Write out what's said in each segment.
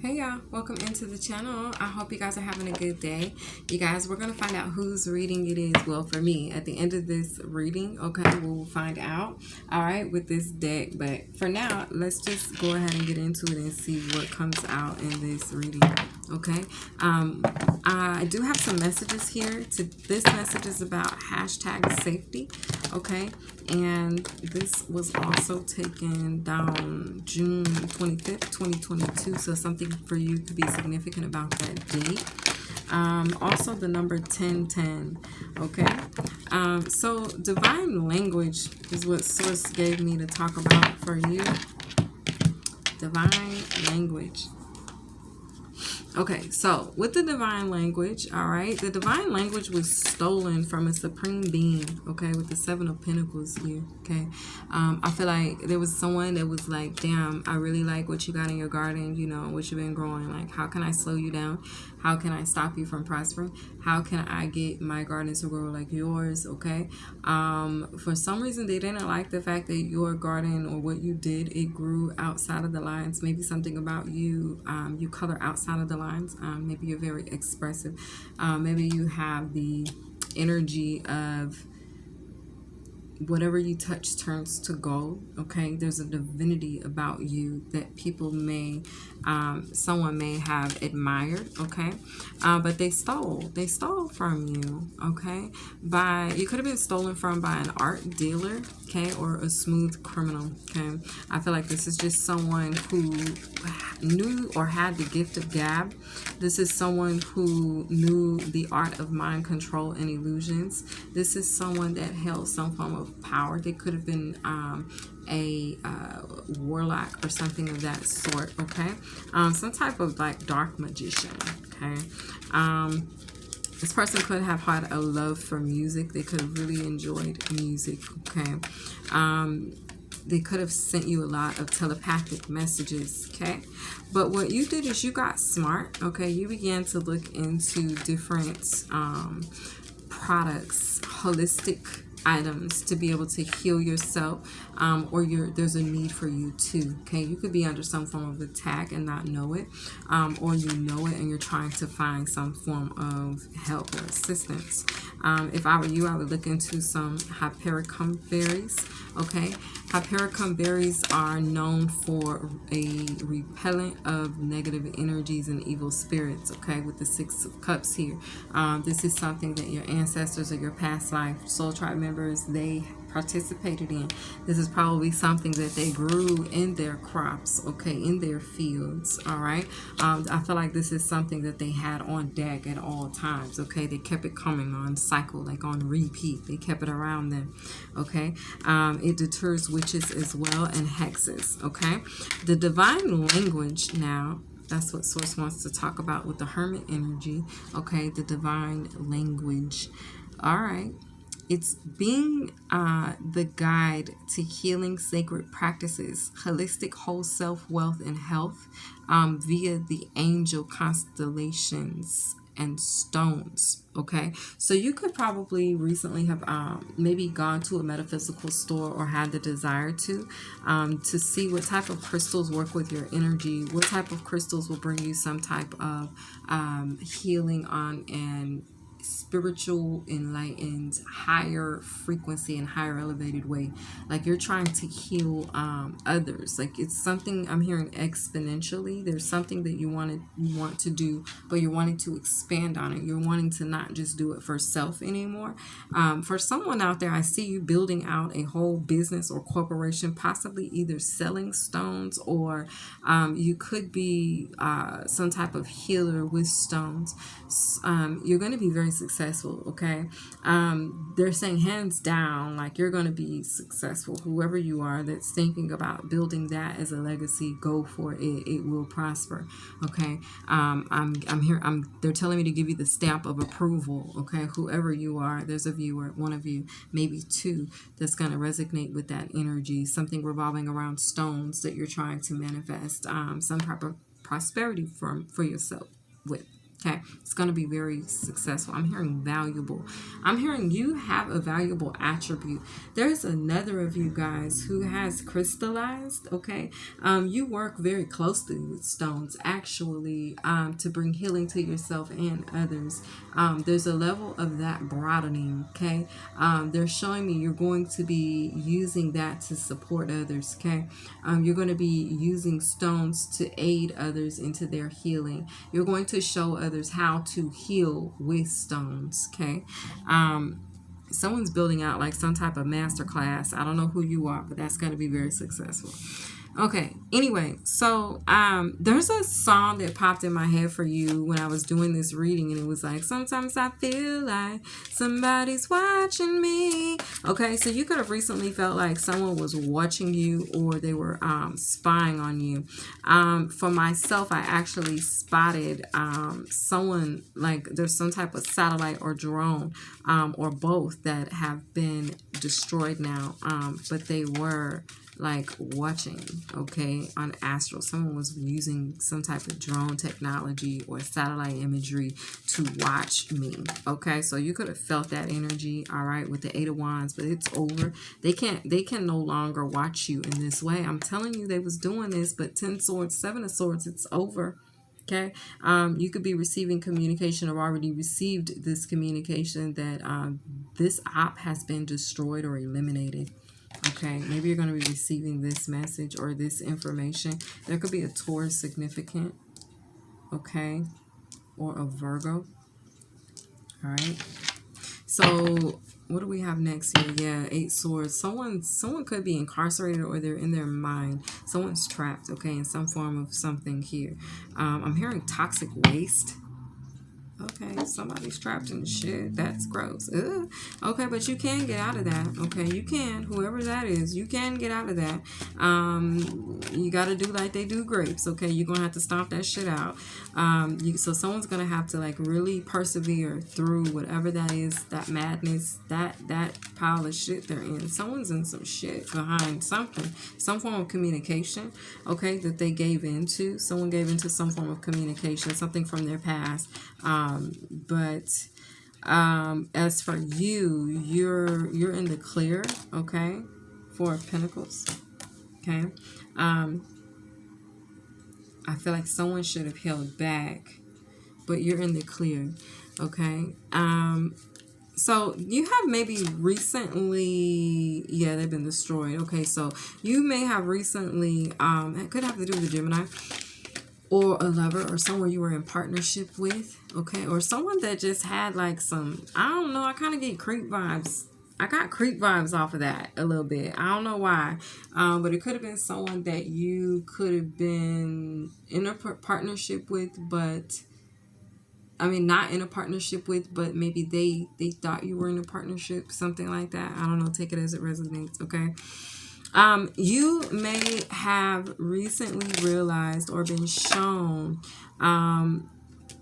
Hey y'all, welcome into the channel. I hope you guys are having a good day. You guys, we're going to find out whose reading it is. Well, for me, at the end of this reading, okay, we'll find out, all right, with this deck. But for now, let's just go ahead and get into it and see what comes out in this reading, okay? I do have some messages here. This message is about hashtag safety, okay? And this was also taken down June 25th, 2022. So something for you to be significant about that date. Also the number 1010. Okay. So divine language is what source gave me to talk about for you. Divine language. Okay, so with the divine language, all right, the divine language was stolen from a supreme being, okay, with the Seven of Pentacles here, okay. I feel like there was someone that was like, damn, I really like what you got in your garden, you know, what you've been growing. Like, how can I slow you down? How can I stop you from prospering? How can I get my garden to grow like yours, okay? For some reason, they didn't like the fact that your garden or what you did, it grew outside of the lines. Maybe something about you, you color outside of the lines. Maybe you're very expressive. Maybe you have the energy of whatever you touch turns to gold, okay? There's a divinity about you that people may, someone may have admired, okay? But they stole from you, okay? You could have been stolen from by an art dealer, okay? Or a smooth criminal, okay? I feel like this is just someone who knew or had the gift of gab. This is someone who knew the art of mind control and illusions. This is someone that held some form of power. They could have been a warlock or something of that sort, okay? Some type of like dark magician, okay? This person could have had a love for music. They could have really enjoyed music, okay? They could have sent you a lot of telepathic messages, okay? But what you did is you got smart, okay? You began to look into different products, holistic items to be able to heal yourself, or there's a need for you too, okay? You could be under some form of attack and not know it, or you know it and you're trying to find some form of help or assistance. If I were you, I would look into some hypericum berries, okay? Hypericum berries are known for a repellent of negative energies and evil spirits, okay, with the Six of Cups here. This is something that your ancestors or your past life soul tribe members, they participated in. This is probably something that they grew in their crops, okay, in their fields, all right? I feel like this is something that they had on deck at all times, okay? They kept it coming on cycle, like on repeat. They kept it around them, okay? It deters witches as well and hexes, okay? The divine language now, that's what Source wants to talk about with the Hermit energy, okay? The divine language, all right? It's being the guide to healing sacred practices, holistic whole self, wealth, and health via the angel constellations and stones, okay? So you could probably recently have maybe gone to a metaphysical store or had the desire to see what type of crystals work with your energy, what type of crystals will bring you some type of healing on and spiritual, enlightened, higher frequency and higher elevated way. Like you're trying to heal others. Like it's something I'm hearing exponentially. There's something that you want to do, but you're wanting to expand on it. You're wanting to not just do it for self anymore. For someone out there, I see you building out a whole business or corporation, possibly either selling stones or you could be some type of healer with stones. You're going to be very successful, okay? They're saying hands down, like you're going to be successful. Whoever you are that's thinking about building that as a legacy, go for it. It will prosper, okay? I'm here. They're telling me to give you the stamp of approval, okay? Whoever you are, there's a viewer, one of you, maybe two, that's going to resonate with that energy. Something revolving around stones that you're trying to manifest some type of prosperity for yourself with. Okay, it's going to be very successful. I'm hearing valuable. I'm hearing you have a valuable attribute. There's another of you guys who has crystallized. Okay, you work very closely with stones, actually, to bring healing to yourself and others. There's a level of that broadening. Okay, they're showing me you're going to be using that to support others. Okay, you're going to be using stones to aid others into their healing. You're going to show others how to heal with stones. Okay, someone's building out like some type of master class. I don't know who you are, but that's going to be very successful. Okay, anyway, so there's a song that popped in my head for you when I was doing this reading, and it was like, sometimes I feel like somebody's watching me. Okay, so you could have recently felt like someone was watching you, or they were spying on you. For myself, I actually spotted someone, like there's some type of satellite or drone, or both, that have been destroyed now, but they were like watching, okay, on astral. Someone was using some type of drone technology or satellite imagery to watch me. Okay, so you could have felt that energy, all right, with the Eight of Wands, but it's over. They can no longer watch you in this way. I'm telling you, they was doing this, but 10 swords, 7 of swords, it's over. Okay, you could be receiving communication or already received this communication that this op has been destroyed or eliminated. Okay, maybe you're going to be receiving this message or this information. There could be a Taurus significant, okay, or a Virgo. All right. So what do we have next here? Yeah, 8 swords. Someone could be incarcerated, or they're in their mind. Someone's trapped, okay, in some form of something here. I'm hearing toxic waste. Okay, somebody's trapped in the shit. That's gross. Ugh. Okay, but you can get out of that. Okay, you can. Whoever that is, you can get out of that. You got to do like they do grapes. Okay, you're going to have to stomp that shit out. So someone's going to have to like really persevere through whatever that is, that madness, that pile of shit they're in. Someone's in some shit behind something, some form of communication, okay, that they gave into. Someone gave into some form of communication, something from their past. But as for you, you're in the clear, okay, 4 of Pentacles, okay. I feel like someone should have held back, but you're in the clear, okay. So you have maybe recently, yeah, they've been destroyed. Okay, so you may have recently, it could have to do with the Gemini, or a lover, or someone you were in partnership with, okay, or someone that just had like some, I don't know, I kind of get creep vibes. I got creep vibes off of that a little bit. I don't know why, but it could have been someone that you could have been in a partnership with, but I mean, not in a partnership with, but maybe they thought you were in a partnership, something like that. I don't know. Take it as it resonates, okay? You may have recently realized or been shown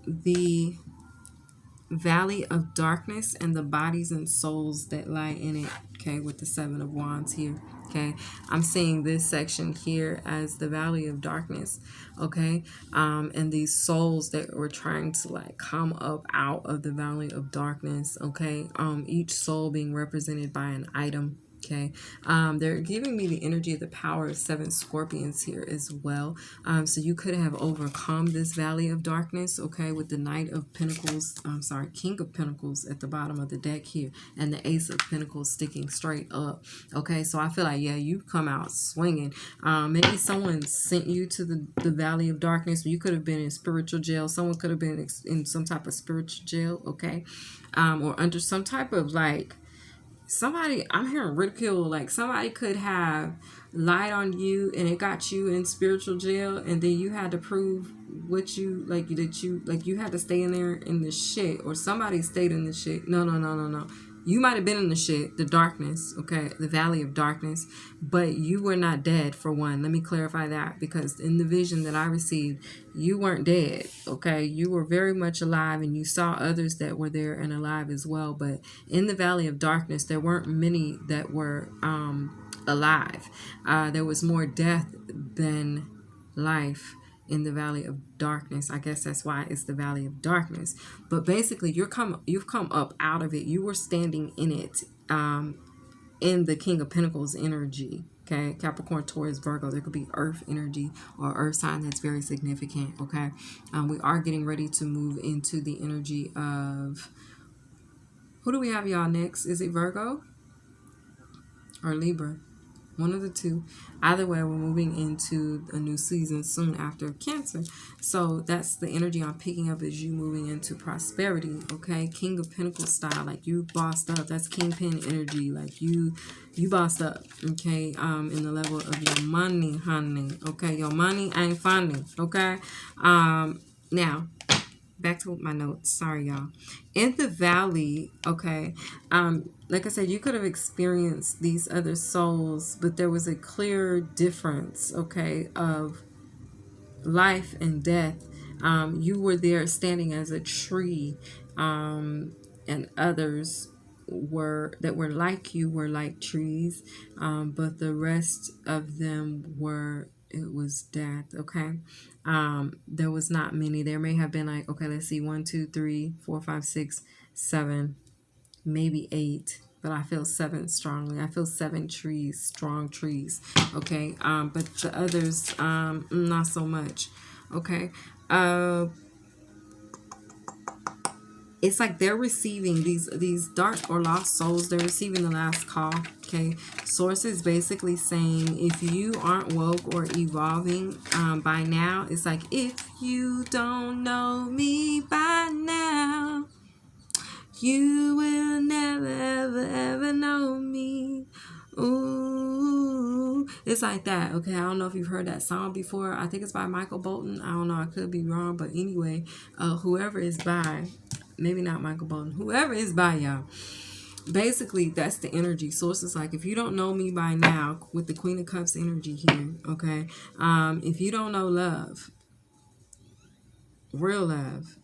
the valley of darkness and the bodies and souls that lie in it, okay, with the 7 of Wands here. Okay, I'm seeing this section here as the valley of darkness, okay, and these souls that were trying to like come up out of the valley of darkness, okay, each soul being represented by an item. Okay, they're giving me the energy of the power of 7 scorpions here as well. So you could have overcome this valley of darkness, okay, with the Knight of Pentacles, King of Pentacles at the bottom of the deck here, and the Ace of Pentacles sticking straight up. Okay, so I feel like, yeah, you come out swinging. Maybe someone sent you to the valley of darkness. You could have been in spiritual jail. Someone could have been in some type of spiritual jail, okay, or under some type of like, somebody, I'm hearing ridicule, like somebody could have lied on you and it got you in spiritual jail, and then you had to prove what you like, that you like, you had to stay in there in the shit, or somebody stayed in the shit. No. You might have been in the shit, the darkness, okay, the valley of darkness, but you were not dead, for one. Let me clarify that, because in the vision that I received, you weren't dead, okay? You were very much alive, and you saw others that were there and alive as well. But in the valley of darkness, there weren't many that were alive. There was more death than life in the valley of darkness. I guess that's why it's the valley of darkness. But basically, you've come up out of it. You were standing in it, in the King of Pentacles energy. Okay, Capricorn, Taurus, Virgo. There could be earth energy or earth sign that's very significant. Okay, we are getting ready to move into the energy of, who do we have y'all next? Is it Virgo or Libra? One of the two. Either way, we're moving into a new season soon after Cancer. So that's the energy I'm picking up, is you moving into prosperity. Okay, King of Pentacles style, like you bossed up. That's Kingpin energy, like you bossed up. Okay, in the level of your money, honey. Okay, your money ain't funny. Okay, now back to my notes. Sorry, y'all. In the valley, okay, like I said, you could have experienced these other souls, but there was a clear difference, okay, of life and death. You were there standing as a tree, and others were like you were like trees, but the rest of them were, it was death. Okay, there was not many. There may have been like, okay, let's see, 1 2 3 4 5 6 7, maybe 8, but I feel 7 strongly. I feel 7 trees, strong trees. Okay, but the others, not so much. Okay, it's like they're receiving these dark or lost souls. They're receiving the last call. Okay, source is basically saying, if you aren't woke or evolving by now, it's like, if you don't know me by now, you will never ever ever know me. Ooh, it's like that. Okay, I don't know if you've heard that song before. I think it's by Michael Bolton. I don't know, I could be wrong, but anyway, whoever is by, maybe not Michael Bolton, whoever is by y'all, basically that's the energy. Source is like, if you don't know me by now, with the Queen of Cups energy here, okay, if you don't know love, real love,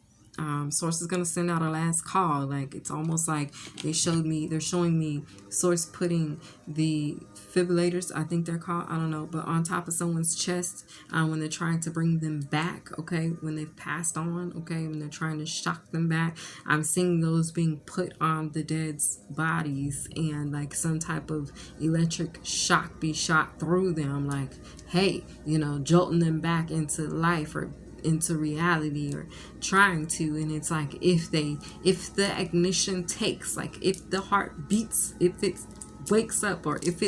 source is going to send out a last call. Like, it's almost like they're showing me source putting the defibrillators, I think they're called, I don't know, but on top of someone's chest, when they're trying to bring them back, okay, when they've passed on, okay, when they're trying to shock them back. I'm seeing those being put on the dead's bodies, and like some type of electric shock be shot through them, like, hey, you know, jolting them back into life or into reality, or trying to. And it's like, if the ignition takes, like if the heart beats, if it wakes up, or if it